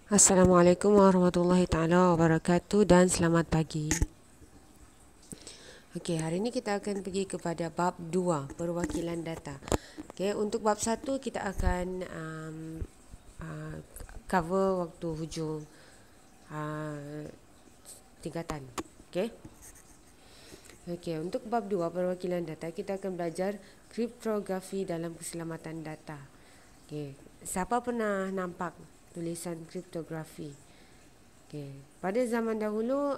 Assalamualaikum warahmatullahi taala wabarakatuh dan selamat pagi. Okey, hari ini kita akan pergi kepada bab 2, perwakilan data. Okey, untuk bab 1 kita akan uh, cover waktu hujung uh, tingkatan. Okey. Okey, untuk bab 2, perwakilan data, kita akan belajar kriptografi dalam keselamatan data. Okey, siapa pernah nampak tulisan kriptografi? Okey, pada zaman dahulu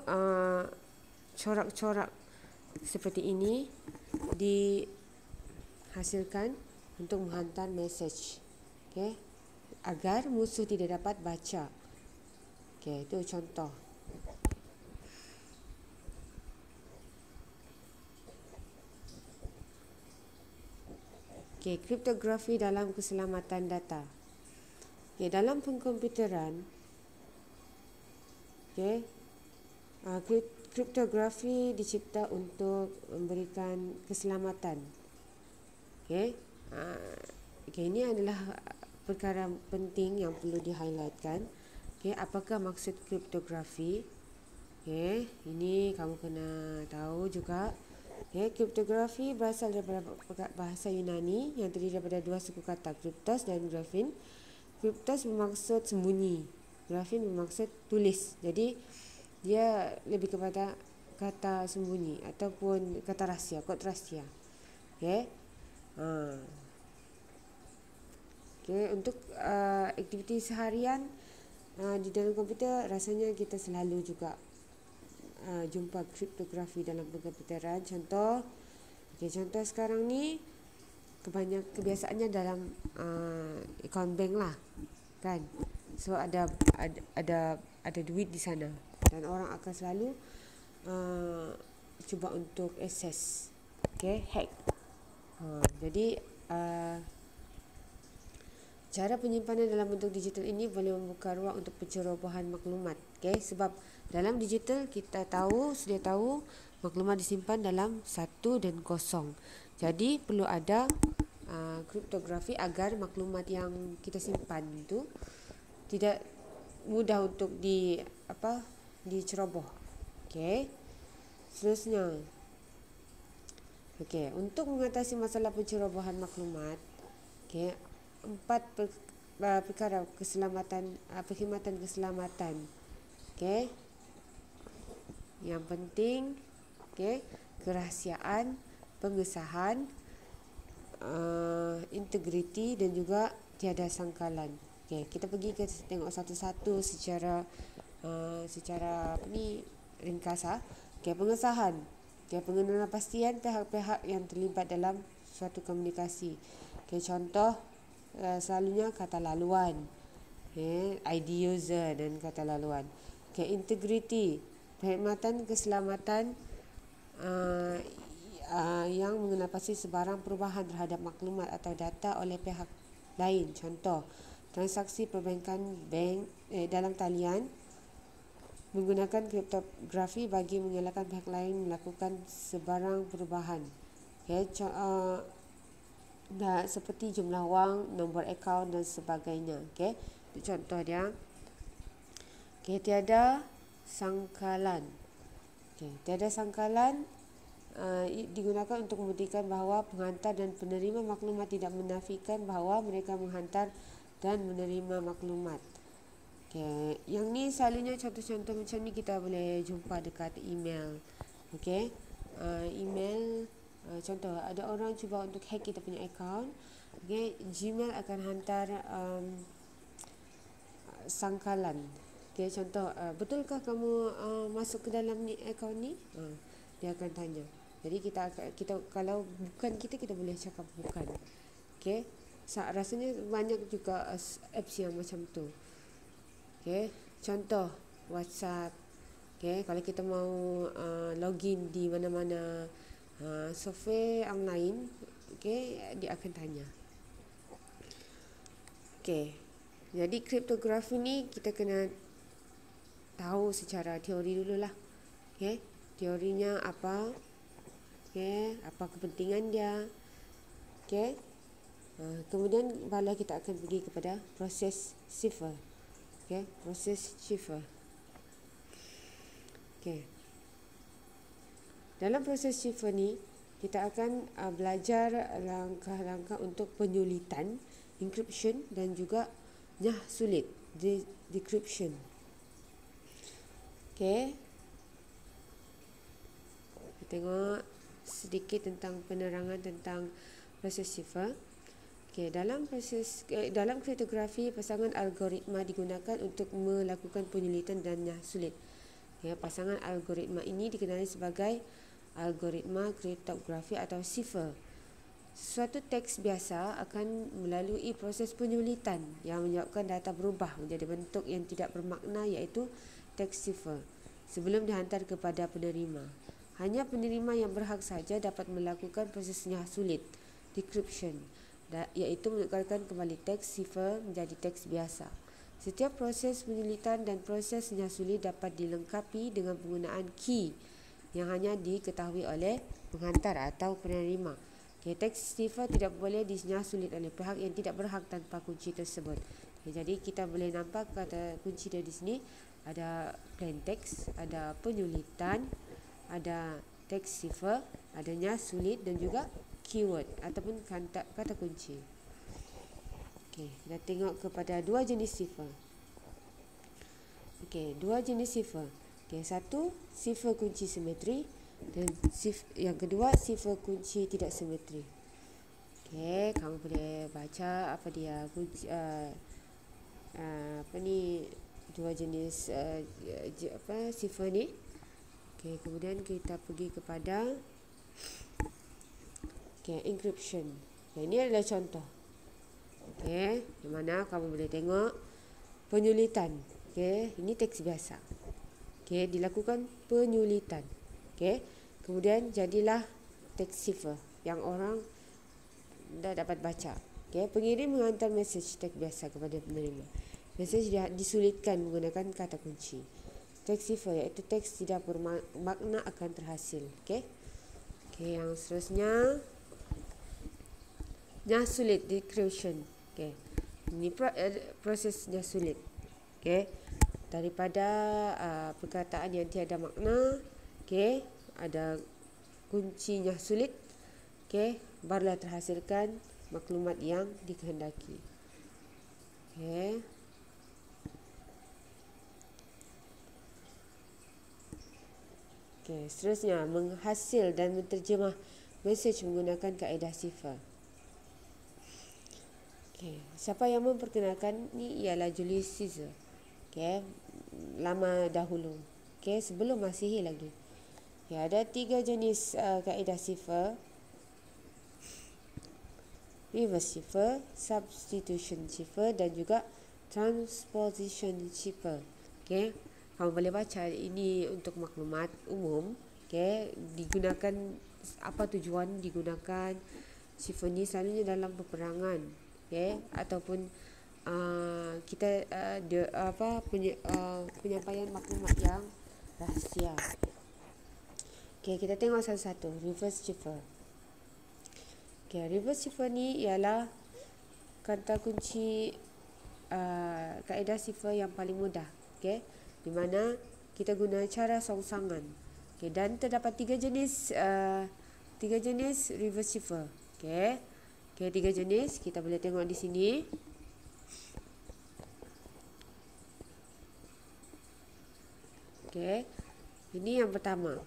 corak-corak seperti ini dihasilkan untuk menghantar mesej, okay, agar musuh tidak dapat baca. Okay, itu contoh. Okay, kriptografi dalam keselamatan data. Okay, dalam pengkomputeran, okay, kriptografi dicipta untuk memberikan keselamatan. Okay, okay, ini adalah perkara penting yang perlu di-highlightkan. Okay, apakah maksud kriptografi? Okay, ini kamu kena tahu juga. Okay, kriptografi berasal daripada bahasa Yunani yang terdiri daripada dua suku kata, kriptos dan grafin. Kriptos bermaksud sembunyi, grafin bermaksud tulis. Jadi dia lebih kepada kata sembunyi ataupun kata rahsia, kod rahsia. Okay. Okay, untuk aktiviti seharian di dalam komputer, rasanya kita selalu juga jumpa kriptografi dalam komputeran. Contoh, contoh sekarang ni kebiasaannya dalam akaun bank lah, kan? So ada duit di sana dan orang akan selalu cuba untuk access, hack. Jadi cara penyimpanan dalam bentuk digital ini boleh membuka ruang untuk pencerobohan maklumat. Sebab dalam digital kita sedia tahu maklumat disimpan dalam 1 dan 0. Jadi perlu ada kriptografi agar maklumat yang kita simpan itu tidak mudah untuk diceroboh. Seterusnya. Untuk mengatasi masalah pencerobohan maklumat, 4 perkara keselamatan, perkhidmatan keselamatan. Yang penting, kerahsiaan, pengesahan, integriti dan juga tiada sangkalan. Kita pergi tengok satu-satu secara ringkas. Pengesahan, pengenalan pastian pihak-pihak yang terlibat dalam suatu komunikasi. Contoh selalunya kata laluan, ID user dan kata laluan. Integriti, perkhidmatan keselamatan yang mengenal pasti sebarang perubahan terhadap maklumat atau data oleh pihak lain. Contoh, transaksi perbankan bank dalam talian menggunakan kriptografi bagi mengelakkan pihak lain melakukan sebarang perubahan. Seperti jumlah wang, nombor akaun dan sebagainya. Itu contoh dia. Tiada sangkalan. Tiada sangkalan digunakan untuk membuktikan bahawa penghantar dan penerima maklumat tidak menafikan bahawa mereka menghantar dan menerima maklumat. Yang ni selalunya contoh-contoh macam ni kita boleh jumpa dekat email. Email, contoh ada orang cuba untuk hack kita punya akaun. Gmail akan hantar sangkalan. Contoh, betulkah kamu masuk ke dalam ni akaun ni? Dia akan tanya. Jadi kita kalau bukan kita boleh cakap bukan. Rasanya banyak juga apps yang macam tu. Contoh WhatsApp. Kalau kita mau login di mana-mana software online, dia akan tanya. Jadi kriptografi ni kita kena tahu secara teori dululah. Teorinya apa? Apa kepentingan dia? Kemudian barulah kita akan pergi kepada proses cipher. Okey, proses Schiffer. Okey. Dalam proses Schiffer ni, kita akan belajar langkah-langkah untuk penyulitan, encryption dan juga nyah sulit, decryption. Okey. Kita tengok sedikit tentang penerangan tentang proses Schiffer. Okay, dalam kriptografi, pasangan algoritma digunakan untuk melakukan penyulitan dan nyah sulit. Okay, pasangan algoritma ini dikenali sebagai algoritma kriptografi atau Schiffer. Suatu teks biasa akan melalui proses penyulitan yang menyebabkan data berubah menjadi bentuk yang tidak bermakna, iaitu teks Schiffer, sebelum dihantar kepada penerima. Hanya penerima yang berhak saja dapat melakukan proses nyah sulit, decryption, iaitu menukarkan kembali teks Schiffer menjadi teks biasa. Setiap proses penyulitan dan proses nyah sulit dapat dilengkapi dengan penggunaan key yang hanya diketahui oleh penghantar atau penerima. Okay, teks Schiffer tidak boleh dinyah sulit oleh pihak yang tidak berhak tanpa kunci tersebut. Okay, jadi kita boleh nampak kata kunci dia di sini ada plain text, ada penyulitan, ada teks Schiffer, ada nyah sulit dan juga keyword ataupun kata kunci. Okey, kita tengok kepada dua jenis Schiffer. Okey, dua jenis Schiffer. Okey, satu Schiffer kunci simetri dan yang kedua Schiffer kunci tidak simetri. Okey, kamu boleh baca apa dia kunci dua jenis Schiffer ni. Okey, kemudian kita pergi kepada encryption. Ini adalah contoh. Okey, di mana kamu boleh tengok penyulitan. Okey, ini teks biasa. Okey, dilakukan penyulitan. Okey, kemudian jadilah teks Schiffer yang orang dah dapat baca. Okey, pengirim menghantar mesej teks biasa kepada penerima. Mesej disulitkan menggunakan kata kunci. Teks Schiffer iaitu teks tidak bermakna akan terhasil. Okey. Okey, yang seterusnya nyah sulit, decryption. Okey. Ini proses nyah sulit. Okey. Daripada perkataan yang tiada makna, okey, ada kunci nyah sulit. Okey, barulah terhasilkan maklumat yang dikehendaki. Okey. Okey, seterusnya menghasil dan menterjemah mesej menggunakan kaedah Schiffer. Okay. Siapa yang memperkenalkan ni ialah Julius Caesar. Okay. Lama dahulu. Okay. Sebelum Masihi lagi. Okay. Ada 3 jenis kaedah Schiffer. Reverse Schiffer, Substitution Schiffer dan juga Transposition Schiffer. Okay. Kamu boleh baca ini untuk maklumat umum. Okay. Digunakan, apa tujuan digunakan Schiffer ni selalunya dalam peperangan. Okay, ataupun kita penyampaian maklumat yang rahsia. Okay, kita tengok satu-satu. Reverse Schiffer. Okay, reverse Schiffer ni ialah kata kunci kaedah Schiffer yang paling mudah. Okay, di mana kita guna cara songsangan. Okay, dan terdapat 3 jenis reverse Schiffer. Okay. Okay, 3 jenis kita boleh tengok di sini. Okay, ini yang pertama.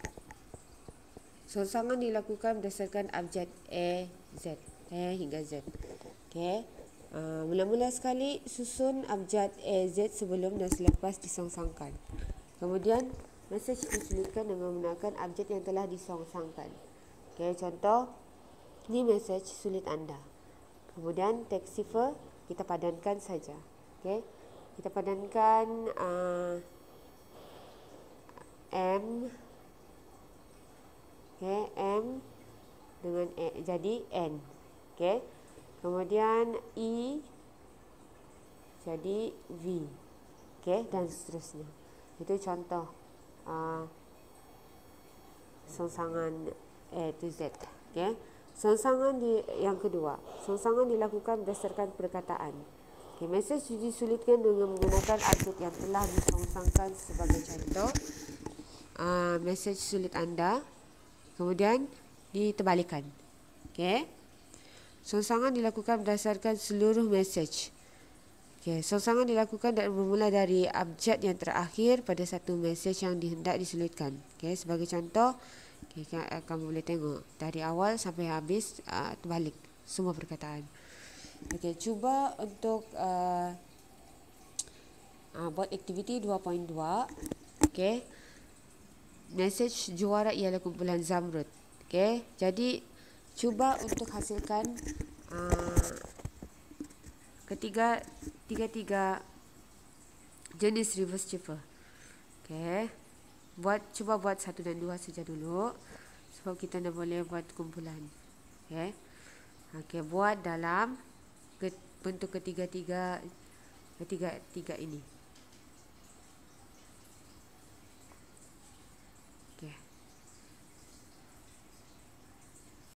Songsangan dilakukan berdasarkan abjad A, Z, hingga Z. Okay, mula-mula sekali susun abjad A, Z sebelum dan selepas disongsangkan. Kemudian mesej disulitkan dengan menggunakan abjad yang telah disongsangkan. Okay, contoh. Ini mesej sulit anda. Kemudian teks Schiffer kita padankan saja. Okay. Kita padankan M. Okay, M dengan E jadi N. Okay. Kemudian I jadi V. Okay, dan seterusnya. Itu contoh songsangan A to Z. Okay. Songsangan yang kedua. Songsangan dilakukan berdasarkan perkataan. Okay, mesej disulitkan dengan menggunakan atribut yang telah disongsangkan sebagai contoh. Mesej sulit anda, kemudian diterbalikan. Okay. Songsangan dilakukan berdasarkan seluruh mesej. Okay, songsangan dilakukan dan bermula dari abjad yang terakhir pada satu mesej yang dihendak disulitkan. Okay, sebagai contoh, okay, kamu boleh tengok dari awal sampai habis terbalik semua perkataan. Okay, cuba untuk buat aktiviti 2.2. Okay, mesej juara ialah kumpulan Zamrud. Okay, jadi cuba untuk hasilkan tiga jenis reverse chipper. Okay, cuba buat 1 dan 2 saja dulu sebab kita dah boleh buat kumpulan. Okay, buat dalam bentuk ketiga ini.